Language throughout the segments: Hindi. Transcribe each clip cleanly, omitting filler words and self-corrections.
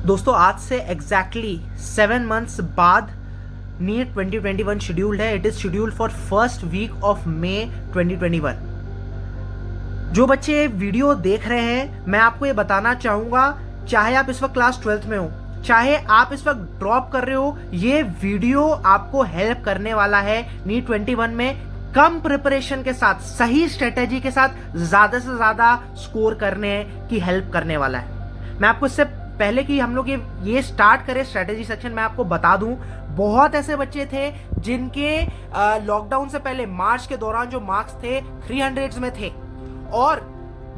दोस्तों आज से एग्जैक्टली 7 मंथ्स बाद नीट 2021 शेड्यूल्ड है। It is scheduled for first week of May 2021। जो बच्चे वीडियो देख रहे हैं, मैं आपको ये बताना चाहूँगा, चाहे आप इस वक्त क्लास 12th में हो, चाहे आप इस वक्त ड्रॉप कर रहे हो, ये वीडियो आपको हेल्प करने वाला है नीट 21 में कम प्रिपरेशन के साथ, सही स्ट्रेटेजी के साथ ज़्यादा से ज़्यादा स्कोर करने की हेल्प करने वाला है। मैं आपको इससे पहले कि हम लोग ये स्टार्ट करें स्ट्रेटेजी सेक्शन, मैं आपको बता दूं, बहुत ऐसे बच्चे थे जिनके लॉकडाउन से पहले मार्च के दौरान जो मार्क्स थे 300s में थे, और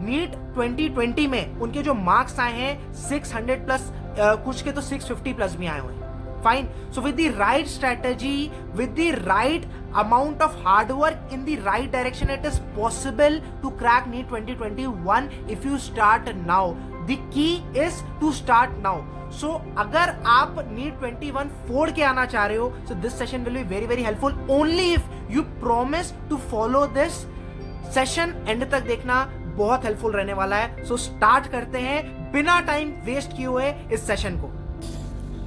नीट 2020 में उनके जो मार्क्स आए हैं 600 प्लस, कुछ के तो 650 प्लस भी आए हुए हैं। Fine. So with the right strategy, with the right amount of hard work in the right direction, it is possible to crack NEET 2021 if you start now. The key is to start now. So अगर आप NEET 21 फोड़ के आना चाह रहे हो, so this session will be very very helpful only if you promise to follow this session. And तक देखना, बहुत हेल्पफुल रहने वाला है। So start करते हैं बिना टाइम वेस्ट किए हुए इस सेशन को।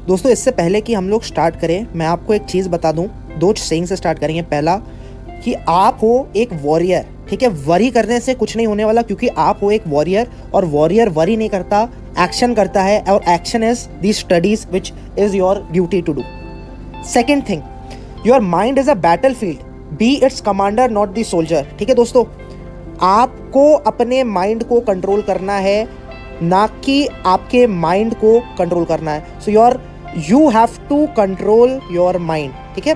दोस्तों इससे पहले कि हम लोग स्टार्ट करें, मैं आपको एक चीज़ बता दूं। दो सेइंग से स्टार्ट करेंगे। पहला कि आप हो एक वॉरियर, ठीक है। वरी करने से कुछ नहीं होने वाला, क्योंकि आप हो एक वॉरियर, और वॉरियर वरी नहीं करता, एक्शन करता है, और action is the studies which is your duty to do. Second thing, your mind is a battlefield, be its commander not the soldier. ठीक है दोस्तों, आपको अपने माइंड को कंट्रोल करना है, ना कि आपके माइंड को कंट्रोल करना है। You have to control your mind, ठीक है।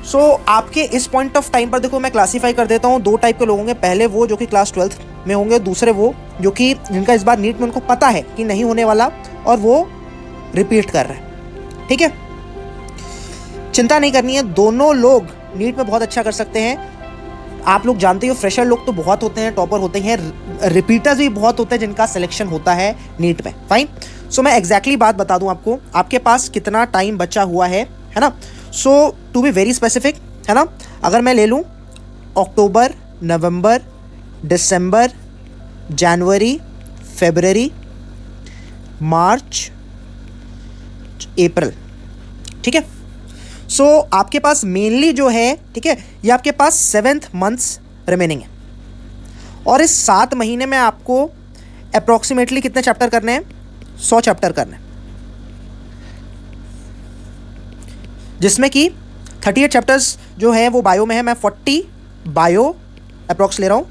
सो आपके इस पॉइंट ऑफ टाइम पर देखो, मैं क्लासीफाई कर देता हूँ। दो टाइप के लोग होंगे। पहले वो जो कि क्लास 12th में होंगे, दूसरे वो जो कि जिनका इस बार नीट में उनको पता है कि नहीं होने वाला और वो रिपीट कर रहे हैं, ठीक है। चिंता नहीं करनी है, दोनों लोग नीट में बहुत अच्छा कर सकते हैं। आप लोग जानते हो फ्रेशर लोग तो बहुत होते हैं, टॉपर होते हैं, रिपीटर्स भी बहुत होते हैं जिनका सिलेक्शन होता है नीट में। फाइन। सो मैं एग्जैक्टली बात बता दूं आपको, आपके पास कितना टाइम बचा हुआ है ना। सो टू बी वेरी स्पेसिफिक, है ना, अगर मैं ले लूं अक्टूबर, नवंबर, दिसंबर, जनवरी, फरवरी, मार्च, अप्रैल, ठीक है। सो आपके पास मेनली जो है, ठीक है, ये आपके पास 7 मंथ्स रिमेनिंग है, और इस 7 महीने में आपको अप्रॉक्सीमेटली कितने चैप्टर करने हैं? 100 चैप्टर करने हैं, जिसमें कि 38 चैप्टर्स जो है वो बायो में है। मैं 40 बायो अप्रॉक्स ले रहा हूँ,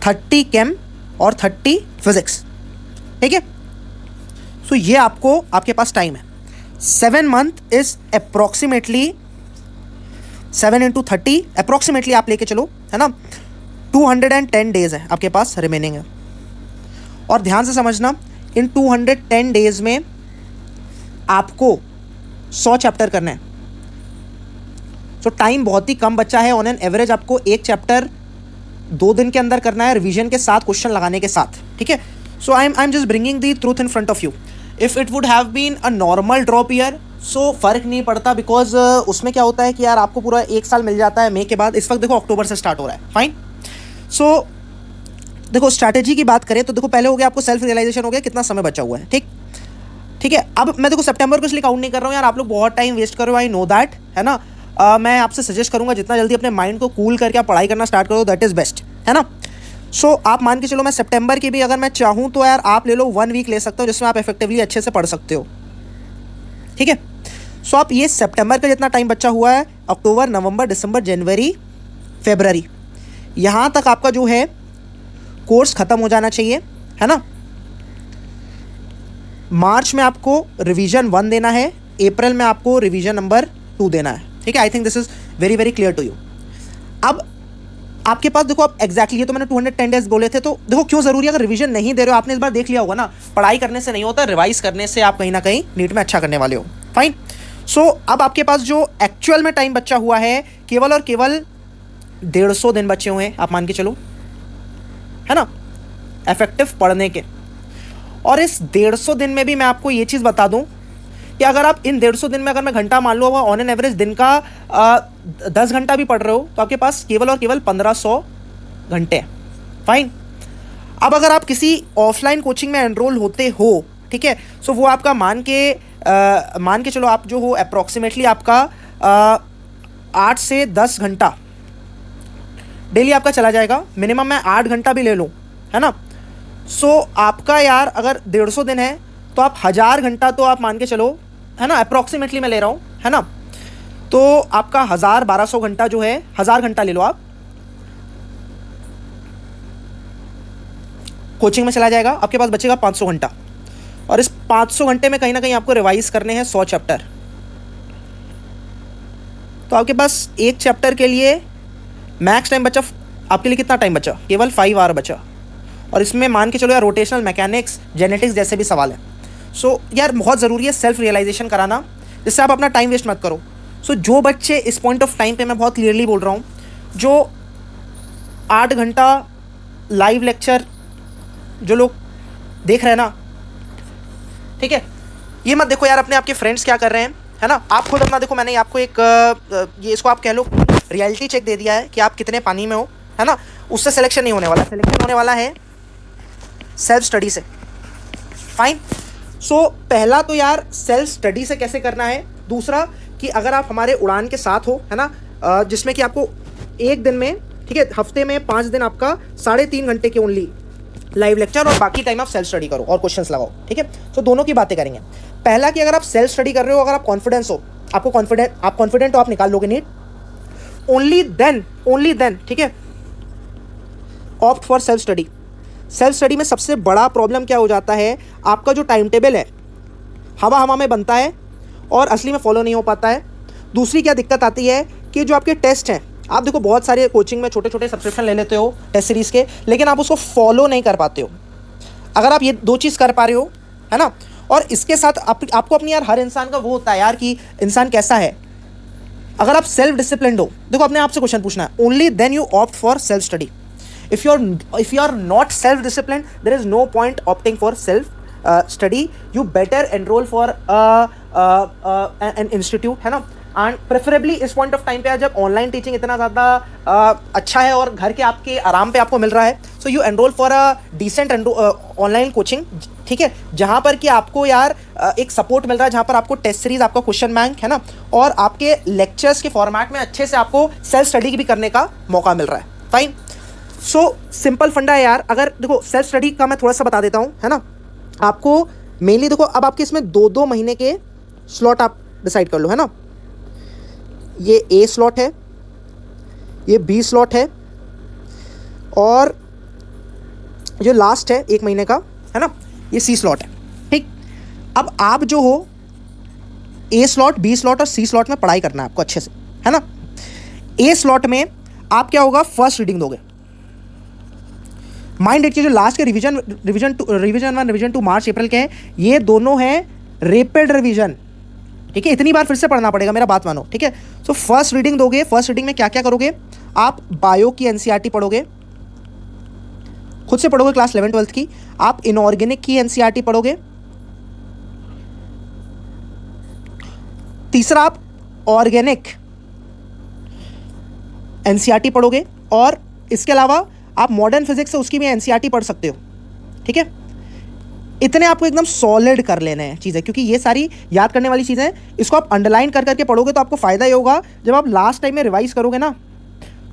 30 केम और 30 फिजिक्स, ठीक है। सो ये आपके पास टाइम है। 7 month is approximately 7 into 30, approximately आप लेके चलो, है ना। 210 डेज है आपके पास रिमेनिंग है। और ध्यान से समझना, इन 210 डेज में आपको 100 चैप्टर करना है। सो टाइम बहुत ही कम बचा है। ऑन एन एवरेज आपको एक चैप्टर 2 दिन के अंदर करना है, रिवीजन के साथ, क्वेश्चन लगाने के साथ, ठीक है। So I am just bringing the truth in front of you. If it would have been a normal drop year, so फ़र्क नहीं पड़ता, बिकॉज उसमें क्या होता है कि यार आपको पूरा 1 साल मिल जाता है मई के बाद। इस वक्त देखो अक्टूबर से स्टार्ट हो रहा है। फाइन। सो देखो स्ट्रैटेजी की बात करें तो देखो, पहले हो गया आपको सेल्फ रियलाइजेशन, हो गया कितना समय बचा हुआ है, ठीक है। अब मैं देखो सितंबर को इसलिए काउंट नहीं कर रहा हूँ यार, आप लोग बहुत टाइम वेस्ट कर रहे हो, आई नो दैट, है ना। मैं आपसे सजेस्ट करूँगा जितना जल्दी अपने माइंड को कूल करके आप पढ़ाई करना स्टार्ट करो, दैट इज़ बेस्ट, है ना। सो आप मान के चलो, मैं सितंबर की भी अगर मैं चाहूँ तो यार आप ले लो 1 वीक ले सकते हो, जिसमें आप इफेक्टिवली अच्छे से पढ़ सकते हो, ठीक है। सो आप ये सितंबर का जितना टाइम बचा हुआ है, अक्टूबर, नवंबर, दिसंबर, जनवरी, फरवरी, यहाँ तक आपका जो है कोर्स ख़त्म हो जाना चाहिए, है ना। मार्च में आपको रिवीजन 1 देना है, अप्रैल में आपको रिवीजन नंबर 2 देना है, ठीक है। I think this is very very clear to you. अब आपके पास देखो, अब एग्जैक्टली ये तो मैंने 210 डेज बोले थे, तो देखो क्यों ज़रूरी है। अगर रिवीजन नहीं दे रहे हो, आपने इस बार देख लिया होगा ना, पढ़ाई करने से नहीं होता, रिवाइज करने से आप कहीं ना कहीं नीट में अच्छा करने वाले हो। फाइन। सो अब आपके पास जो एक्चुअल में टाइम बचा हुआ है, केवल और केवल 150 दिन बचे हुए हैं, आप मान के चलो, है ना, इफेक्टिव पढ़ने के। और इस 150 दिन में भी मैं आपको ये चीज़ बता दूं कि अगर आप इन 150 दिन में, अगर मैं घंटा मान लो, ऑन एन एवरेज दिन का 10 घंटा भी पढ़ रहे हो, तो आपके पास केवल और केवल 1500 घंटे हैं। फाइन। अब अगर आप किसी ऑफलाइन कोचिंग में एनरोल होते हो, ठीक है। सो वो आपका मान के चलो आप जो हो अप्रॉक्सीमेटली आपका 8 से 10 घंटा डेली आपका चला जाएगा। मिनिमम मैं 8 घंटा भी ले लूँ, है ना। सो आपका यार अगर 150 दिन है तो आप 1000 घंटा तो आप मान के चलो, है ना, अप्रॉक्सीमेटली मैं ले रहा हूँ, है ना। तो आपका 1200 घंटा जो है, 1000 घंटा ले लो आप, कोचिंग में चला जाएगा। आपके पास बचेगा 500 घंटा, और इस 500 घंटे में कहीं ना कहीं आपको रिवाइज करने हैं 100 चैप्टर। तो आपके पास एक चैप्टर के लिए मैक्स टाइम बचा, आपके लिए कितना टाइम बचा, केवल 5 आवर बचा। और इसमें मान के चलो यार रोटेशनल मैकेनिक्स, जेनेटिक्स जैसे भी सवाल है। सो यार बहुत ज़रूरी है सेल्फ रियलाइजेशन कराना, जिससे आप अपना टाइम वेस्ट मत करो। सो जो बच्चे इस पॉइंट ऑफ टाइम पे, मैं बहुत क्लियरली बोल रहा हूँ, जो 8 घंटा लाइव लेक्चर जो लोग देख रहे हैं ना, ठीक है, ये मत देखो यार अपने आपके फ्रेंड्स क्या कर रहे हैं, है ना। आप खुद अपना देखो। मैंने आपको एक ये इसको आप कह लो रियलिटी चेक दे दिया है कि आप कितने पानी में हो, है ना। उससे सिलेक्शन नहीं होने वाला, सिलेक्शन होने वाला है सेल्फ स्टडी से। फाइन। सो पहला तो यार सेल्फ स्टडी से कैसे करना है। दूसरा कि अगर आप हमारे उड़ान के साथ हो, है ना, जिसमें कि आपको एक दिन में, ठीक है, हफ्ते में 5 दिन आपका 3.5 घंटे के ओनली लाइव लेक्चर, और बाकी टाइम आप सेल्फ स्टडी करो और क्वेश्चंस लगाओ, ठीक है। तो दोनों की बातें करेंगे। पहला कि अगर आप सेल्फ स्टडी कर रहे हो, अगर आप कॉन्फिडेंस हो, आप कॉन्फिडेंट हो, आप निकाल लोगे नीट, ओनली देन, ठीक है, opt for self study. Self study में सबसे बड़ा प्रॉब्लम क्या हो जाता है, आपका जो टाइम टेबल है हवा में बनता है और असली में फॉलो नहीं हो पाता है। दूसरी क्या दिक्कत आती है कि जो आपके टेस्ट हैं, आप देखो बहुत सारे कोचिंग में छोटे छोटे सब्सक्रिप्शन ले लेते हो टेस्ट सीरीज़ के, लेकिन आप उसको फॉलो नहीं कर पाते हो। अगर आप ये 2 चीज़ कर पा रहे हो, है ना, और इसके साथ आपको अपनी यार, हर इंसान का वो होता है यार कि इंसान कैसा है। अगर आप सेल्फ डिसिप्लिन्ड हो, देखो अपने आप से क्वेश्चन पूछना है, only then you opt for self study. If you are not self disciplined, there is no point opting for self study. You better enrol for an institute, है ना। एंड प्रेफरेबली इस पॉइंट ऑफ टाइम पे जब ऑनलाइन टीचिंग इतना ज़्यादा अच्छा है और घर के आपके आराम पे आपको मिल रहा है, so you enrol for a decent online coaching, ठीक है, जहाँ पर कि आपको यार एक सपोर्ट मिल रहा है, जहाँ पर आपको टेस्ट सीरीज, आपका क्वेश्चन बैंक, है ना, और आपके लेक्चर्स के फॉर्मेट में अच्छे से आपको सेल्फ स्टडी भी करने का मौका मिल रहा है। फाइन। सो सिंपल फंडा है यार। अगर देखो सेल्फ स्टडी का मैं थोड़ा सा बता देता हूँ, है ना। आपको मेनली देखो, अब आपके इसमें 2-2 महीने के स्लॉट आप डिसाइड कर लो, है ना। ये ए स्लॉट है, ये बी स्लॉट है, और जो लास्ट है 1 महीने का, है ना, ये सी स्लॉट है, ठीक। अब आप जो हो ए स्लॉट, बी स्लॉट और सी स्लॉट में पढ़ाई करना है आपको अच्छे से, है ना। ए स्लॉट में आप क्या होगा, फर्स्ट रीडिंग दोगे। माइंड रखिए जो लास्ट के रिवीजन 1 रिवीजन 2 मार्च अप्रैल के हैं, ये दोनों हैं रैपिड रिवीजन, ठीक है। इतनी बार फिर से पढ़ना पड़ेगा, मेरा बात मानो, ठीक है। सो फर्स्ट रीडिंग दोगे। फर्स्ट रीडिंग में क्या क्या करोगे, आप बायो की एनसीईआरटी पढ़ोगे, खुद से पढ़ोगे क्लास 11-12 की। आप इनऑर्गेनिक की एनसीईआरटी पढ़ोगे। तीसरा आप ऑर्गेनिक एनसीईआरटी पढ़ोगे, और इसके अलावा आप मॉडर्न फिजिक्स से उसकी भी एनसीईआरटी पढ़ सकते हो, ठीक है। इतने आपको एकदम सॉलिड कर लेने हैं चीज़ें, क्योंकि ये सारी याद करने वाली चीज़ें हैं। इसको आप अंडरलाइन कर करके पढ़ोगे तो आपको फ़ायदा ये होगा, जब आप लास्ट टाइम में रिवाइज करोगे ना,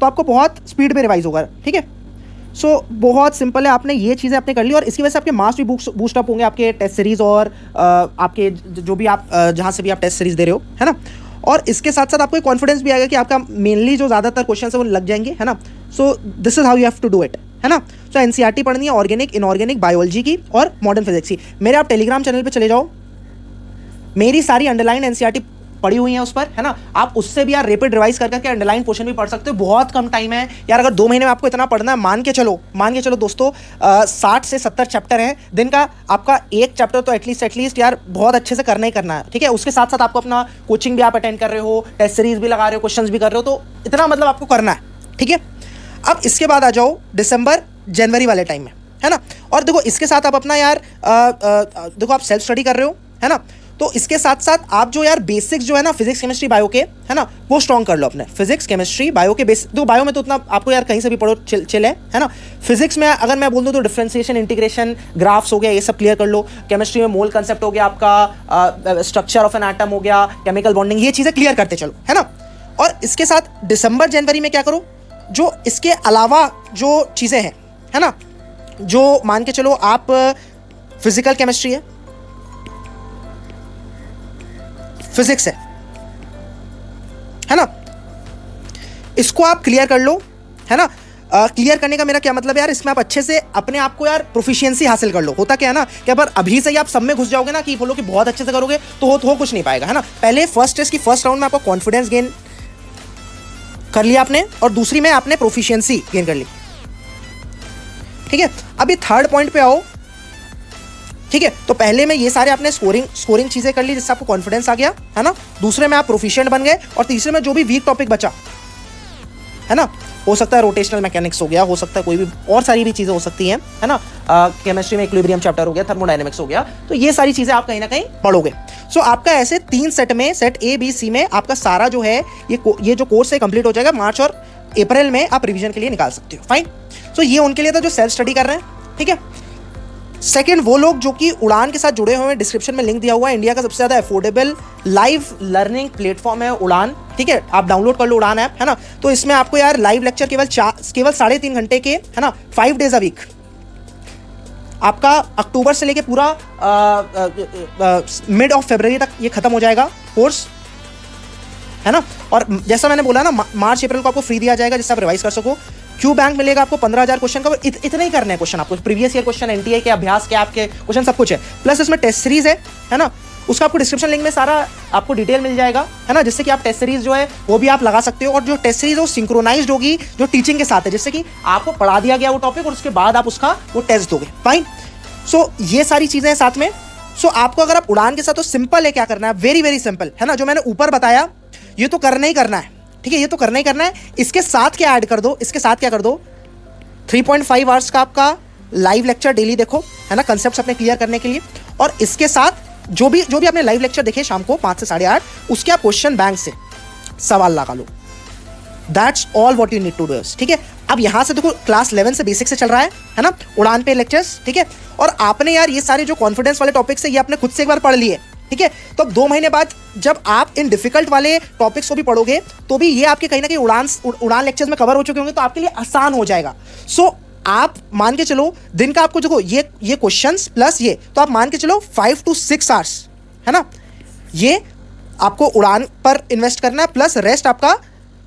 तो आपको बहुत स्पीड में रिवाइज होगा, ठीक है। सो बहुत सिंपल है, आपने ये चीज़ें आपने कर ली, और इसकी वजह से आपके मार्क्स भी बूस्ट अप होंगे, आपके टेस्ट सीरीज़ और आपके जो भी आप जहाँ से भी आप टेस्ट सीरीज़ दे रहे हो, है ना। और इसके साथ साथ आपको कॉन्फिडेंस भी आएगा कि आपका मेनली जो ज़्यादातर क्वेश्चन है वो लग जाएंगे, है ना। So this is how you have to do it, है ना। सो एनसीईआरटी पढ़नी है, ऑर्गेनिक, इनऑर्गेनिक, बायोलॉजी की और मॉडर्न फिजिक्स की। मेरे आप टेलीग्राम चैनल पे चले जाओ, मेरी सारी अंडरलाइन एनसीईआरटी पड़ी हुई है उस पर, है ना। आप उससे भी यार रैपिड रिवाइज कर करके अंडरलाइन पोर्शन भी पढ़ सकते हो। बहुत कम टाइम है यार, अगर 2 महीने में आपको इतना पढ़ना है, मान के चलो दोस्तों, 60 से 70 चैप्टर हैं दिन का, आपका एक चैप्टर तो एटलीस्ट यार बहुत अच्छे से करना ही करना है, ठीक है। उसके साथ साथ आपको अपना कोचिंग भी आप अटेंड कर रहे हो, टेस्ट सीरीज भी लगा रहे हो, क्वेश्चंस भी कर रहे हो, तो इतना मतलब आपको करना है, ठीक है। अब इसके बाद आ जाओ दिसंबर जनवरी वाले टाइम में, है ना। और देखो इसके साथ आप अपना यार देखो आप सेल्फ स्टडी कर रहे हो, है ना, तो इसके साथ साथ आप जो यार बेसिक्स जो है ना फिजिक्स केमिस्ट्री बायो के, है ना, वो स्ट्रॉन्ग कर लो अपने। फिजिक्स केमिस्ट्री बायो के बेसिक, तो बायो में तो उतना आपको यार कहीं से भी पढ़ो चिल है ना। फिजिक्स में अगर मैं बोल दूँ तो डिफरेंशिएशन, इंटीग्रेशन, ग्राफ्स हो गया, ये सब क्लियर कर लो। केमिस्ट्री में मोल कंसेप्ट हो गया आपका, स्ट्रक्चर ऑफ एन एटम हो गया, केमिकल बॉन्डिंग, ये चीज़ें क्लियर करते चलो, है ना। और इसके साथ दिसंबर जनवरी में क्या करो, जो इसके अलावा जो चीज़ें हैं, है ना, जो मान के चलो आप फिजिकल केमिस्ट्री है, फिजिक्स है ना, इसको आप क्लियर कर लो, है ना। क्लियर करने का मेरा क्या मतलब है यार, इसमें आप अच्छे से अपने आप को यार प्रोफिशिएंसी हासिल कर लो। होता क्या है ना कि अगर अभी से ही आप सब में घुस जाओगे ना कि बोलो कि बहुत अच्छे से करोगे तो हो कुछ नहीं पाएगा, है ना। पहले फर्स्ट टेस्ट की फर्स्ट राउंड में आपको कॉन्फिडेंस गेन कर लिया आपने, और दूसरी में आपने प्रोफिशिएंसी गेन कर ली, ठीक है। अभी थर्ड पॉइंट पे आओ, ठीक है। तो पहले में ये सारे आपने स्कोरिंग चीजें कर ली जिससे आपको कॉन्फिडेंस आ गया, है ना। दूसरे में आप प्रोफिशिएंट बन गए, और तीसरे में जो भी वीक टॉपिक बचा, है ना, हो सकता है रोटेशनल मैकेनिक्स हो गया, हो सकता है कोई भी और सारी भी चीजें हो सकती हैं, है ना। केमिस्ट्री में इक्विलिब्रियम चैप्टर हो गया, थर्मोडायनेमिक्स हो गया, तो ये सारी चीजें आप कहीं ना कहीं पढ़ोगे। सो आपका ऐसे 3 सेट में, सेट ए बी सी में आपका सारा जो है ये जो कोर्स है कंप्लीट हो जाएगा। मार्च और अप्रैल में आप रिवीजन के लिए निकाल सकते हो, फाइन। सो ये उनके लिए था जो सेल्फ स्टडी कर रहे हैं, ठीक है। सेकेंड, वो लोग जो कि उड़ान के साथ जुड़े हुए हैं, डिस्क्रिप्शन में लिंक दिया हुआ है। इंडिया का सबसे ज़्यादा अफोर्डेबल लाइव लर्निंग प्लेटफॉर्म है उड़ान, ठीक है। आप डाउनलोड कर लो उड़ान ऐप, है ना। तो इसमें आपको यार लाइव लेक्चर केवल 3.5 घंटे के, है ना, 5 डेज अ वीक। आपका अक्टूबर से लेके पूरा मिड ऑफ फरवरी तक ये खत्म हो जाएगा कोर्स, है ना। और जैसा मैंने बोला ना, मार्च अप्रैल को आपको फ्री दिया जाएगा जिससे आप रिवाइज कर सको। क्यू बैंक मिलेगा आपको 15,000 क्वेश्चन का, इतने ही करने हैं क्वेश्चन आपको, प्रीवियस ईयर क्वेश्चन, एनटीए के, अभ्यास के, आपके क्वेश्चन सब कुछ है। प्लस इसमें टेस्ट सीरीज है ना, उसका आपको डिस्क्रिप्शन लिंक में सारा आपको डिटेल मिल जाएगा, है ना, जिससे कि आप टेस्ट सीरीज जो है वो भी आप लगा सकते हो। और जो टेस्ट सीरीज है वो सिंक्रोनाइज्ड होगी जो टीचिंग के साथ है, जिससे कि आपको पढ़ा दिया गया वो टॉपिक और उसके बाद आप उसका वो टेस्ट दोगे, फाइन। सो ये सारी चीजें हैं साथ में। सो आपको अगर आप उड़ान के साथ, तो सिंपल है, क्या करना है, वेरी वेरी सिंपल, है ना। जो मैंने ऊपर बताया ये तो करना ही करना है, ठीक है, ये तो करना ही करना है। इसके साथ क्या ऐड कर दो, इसके साथ क्या कर दो, 3.5 आवर्स का आपका लाइव लेक्चर डेली देखो, है ना, कंसेप्ट्स अपने क्लियर करने के लिए। और इसके साथ जो भी आपने लाइव लेक्चर देखे शाम को 5 से 8:30, उसके आप क्वेश्चन बैंक से सवाल लगा लो। That's all what you need to do, ठीक है। अब यहां से देखो क्लास 11 से बेसिक से चल रहा है ना, उड़ान पे लेक्चर्स, ठीक है। और आपने यार ये सारे जो कॉन्फिडेंस वाले टॉपिक्स है ये आपने खुद से एक बार पढ़ लिए, ठीक है। तो अब 2 महीने बाद जब आप इन डिफिकल्ट वाले टॉपिक्स को भी पढ़ोगे तो भी ये आपके कहीं ना कहीं उड़ान लेक्चर्स में कवर हो चुके होंगे, तो आपके लिए आसान हो जाएगा। सो आप मान के चलो दिन का आपको देखो ये क्वेश्चंस प्लस ये, तो आप मान के चलो 5 to 6 आवर्स, है ना, ये आपको उड़ान पर इन्वेस्ट करना है, प्लस रेस्ट आपका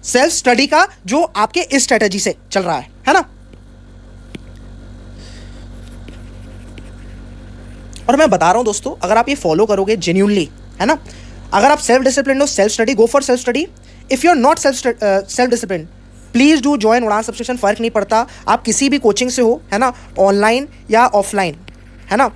सेल्फ स्टडी का जो आपके इस स्ट्रेटेजी से चल रहा है ना। और मैं बता रहा हूं दोस्तों, अगर आप ये फॉलो करोगे जेन्युइनली, है ना, अगर आप सेल्फ डिसिप्लिन हो, self study, go for self study. If you are not self discipline, please do join Udaan subscription, फर्क नहीं पड़ता आप किसी भी कोचिंग से हो, है ना, ऑनलाइन या ऑफलाइन, है ना।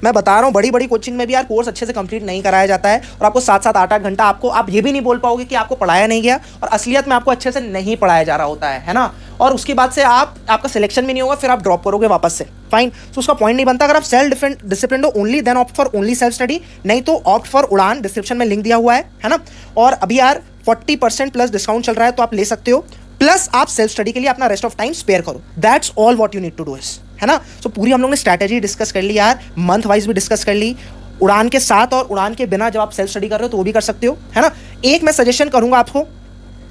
मैं बता रहा हूँ बड़ी बड़ी कोचिंग में भी यार कोर्स अच्छे से कंप्लीट नहीं कराया जाता है, और आपको 7-7, 8-8 घंटा आपको, आप ये भी नहीं बोल पाओगे कि आपको पढ़ाया नहीं गया, और असलियत में आपको अच्छे से नहीं पढ़ाया जा रहा होता है ना। और उसके बाद से आपका सिलेक्शन भी नहीं होगा, फिर आप ड्रॉप करोगे वापस से, फाइन। तो उसका पॉइंट नहीं बनता। अगर आप सेल्फ डिसिप्लिन हो only, then opt for only self study, नहीं तो ऑप्ट फॉर उड़ान, डिस्क्रिप्शन में लिंक दिया हुआ है ना। और अभी यार 40% प्लस डिस्काउंट चल रहा है, तो आप ले सकते हो। प्लस आप सेल्फ स्टडी के लिए अपना रेस्ट ऑफ टाइम स्पेयर करो। That's all what you need to do is, है ना। सो पूरी हम लोग ने स्ट्रैटेजी डिस्कस कर ली यार, मंथ वाइज भी डिस्कस कर ली, उड़ान के साथ और उड़ान के बिना जब आप सेल्फ स्टडी कर रहे हो तो वो भी कर सकते हो, है ना। एक मैं सजेशन करूंगा आपको,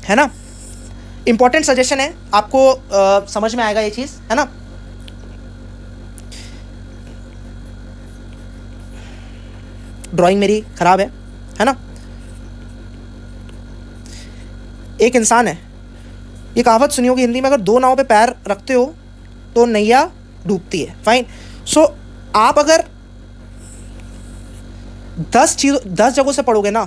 है ना, इंपॉर्टेंट सजेशन है, आपको समझ में आएगा ये चीज, है ना। ड्राइंग मेरी खराब है ना। एक इंसान है, ये कहावत सुनी होगी हिंदी में, अगर 2 नाव पे पैर रखते हो तो नैया डूबती है, फाइन। सो आप अगर 10 जगहों से पढ़ोगे ना,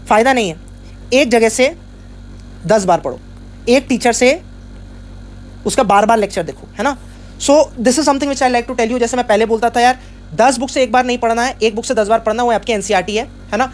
फायदा नहीं है। एक जगह से 10 बार पढ़ो, एक टीचर से उसका बार लेक्चर देखो, है ना। So this is something which I like to tell you. जैसे मैं पहले बोलता था यार 10 बुक से एक बार नहीं पढ़ना है, एक बुक से 10 बार पढ़ना, वो आपके एनसीईआरटी है ना।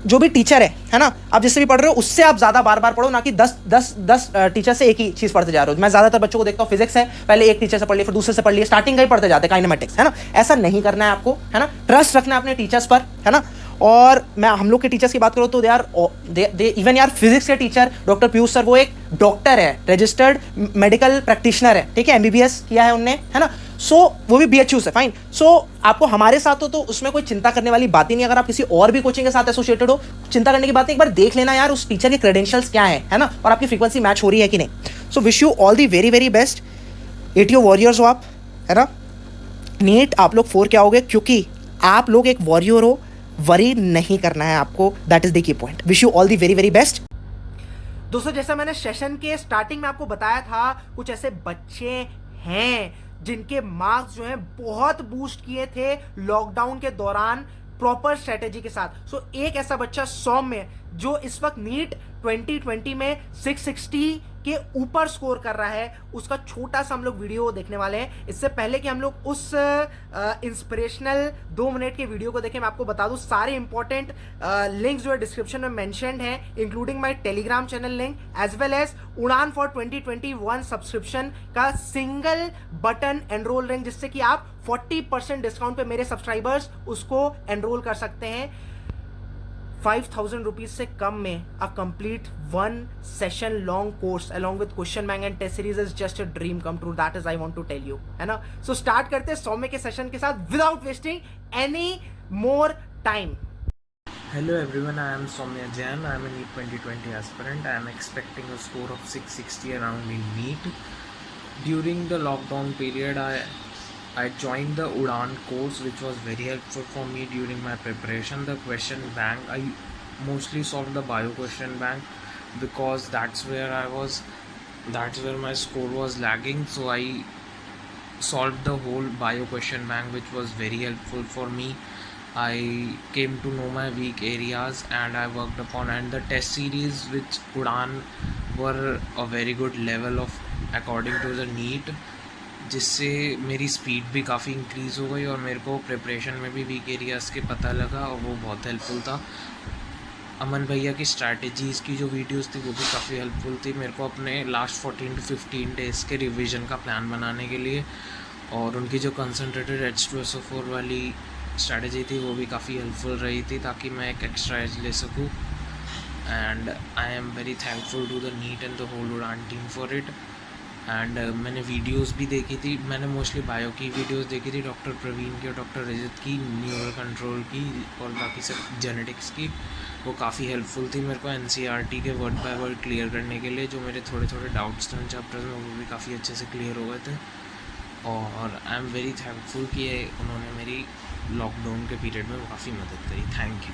जो भी टीचर है ना, आप जिससे भी पढ़ रहे हो उससे आप ज़्यादा बार बार पढ़ो, ना कि 10 टीचर से एक ही चीज़ पढ़ते जा रहे हो। मैं ज़्यादातर बच्चों को देखता हूँ, फिजिक्स है, पहले एक टीचर से पढ़ लिया, फिर दूसरे से पढ़ लिया, स्टार्टिंग का ही पढ़ते जाते हैं, काइनेमेटिक्स है ना। ऐसा नहीं करना है आपको, है ना। ट्रस्ट रखना है अपने टीचर्स पर, है ना। और मैं हम लोग के टीचर्स की बात करूँ तो दे इवन यार फिजिक्स के टीचर डॉक्टर पीयूष सर, वो एक डॉक्टर है, रजिस्टर्ड मेडिकल प्रैक्टिशनर है, ठीक है, MBBS किया है उनने, है ना। सो वो भी BHU से, फाइन। सो आपको हमारे साथ हो तो उसमें कोई चिंता करने वाली बात ही नहीं। अगर आप किसी और भी कोचिंग के साथ एसोसिएटेड हो, चिंता करने की बात नहीं, एक बार देख लेना यार उस टीचर के क्रेडेंशियल्स क्या है ना, और आपकी फ्रीक्वेंसी मैच हो रही है कि नहीं। So wish you all the very very best. ATO warriors हो आप, है ना। नीट आप लोग 4 क्या हो गए, क्योंकि आप लोग एक वॉरियर हो, वरी नहीं करना है आपको, that is the key point. Wish you all the very very best. दोस्तों, जैसा मैंने सेशन के स्टार्टिंग में आपको बताया था, कुछ ऐसे बच्चे हैं जिनके मार्क्स जो हैं बहुत बूस्ट किए थे लॉकडाउन के दौरान प्रॉपर स्ट्रेटेजी के साथ। सो एक ऐसा बच्चा सौम्य, जो इस वक्त नीट 2020 में 660 के ऊपर स्कोर कर रहा है, उसका छोटा सा हम लोग वीडियो देखने वाले हैं। इससे पहले कि हम लोग उस इंस्पिरेशनल 2 मिनट के वीडियो को देखें, मैं आपको बता दूं सारे इंपॉर्टेंट लिंक्स जो है डिस्क्रिप्शन में मेंशन्ड हैं, including my Telegram channel link as well as Udaan for 2021 subscription का सिंगल बटन एनरोल लिंक, जिससे कि आप 40% डिस्काउंट पे मेरे सब्सक्राइबर्स उसको एनरोल कर सकते हैं। 5,000 रुपीज से कम में a complete 1 session long course along with question bank and test series is just a dream come true, that is I want to tell you, है ना। सो स्टार्ट करते हैं सौम्य के सेशन के साथ without wasting any more time. Hello everyone, I am Soumya Jain. I am a NEET 2020 aspirant. I am expecting a score of 660 around in NEET. During the lockdown period, I joined the Udan course, which was very helpful for me during my preparation. The question bank, I mostly solved the bio question bank because that's where my score was lagging. So I solved the whole bio question bank, which was very helpful for me. I came to know my weak areas and I worked upon, and the test series which Udan were a very good level of according to the NEET, जिससे मेरी स्पीड भी काफ़ी इंक्रीज़ हो गई और मेरे को प्रिपरेशन में भी वीक एरियाज़ के पता लगा और वो बहुत हेल्पफुल था। अमन भैया की स्ट्रैटेजीज़ की जो वीडियोस थी वो भी काफ़ी हेल्पफुल थी मेरे को अपने लास्ट 14 to 15 डेज़ के रिवीजन का प्लान बनाने के लिए, और उनकी जो कंसनट्रेटेड H2SO4 वाली स्ट्रैटेजी थी वो भी काफ़ी हेल्पफुल रही थी, ताकि मैं एक एक्स्ट्रा एज ले सकूँ। And I am very thankful to the NEET and the whole Udaan team for it. And मैंने वीडियोस भी देखी थी, मैंने मोस्टली बायो की वीडियोस देखी थी, डॉक्टर प्रवीण की और डॉक्टर रजत की, न्यूरल कंट्रोल की और बाकी सब जेनेटिक्स की, वो काफ़ी हेल्पफुल थी मेरे को NCERT के वर्ड बाय वर्ड क्लियर करने के लिए। जो मेरे थोड़े थोड़े डाउट्स थे उन चैप्टर्स में वो भी काफ़ी अच्छे से क्लियर हो गए थे, और आई एम वेरी थैंकफुल कि उन्होंने मेरी लॉकडाउन के पीरियड में काफ़ी मदद करी। Thank you.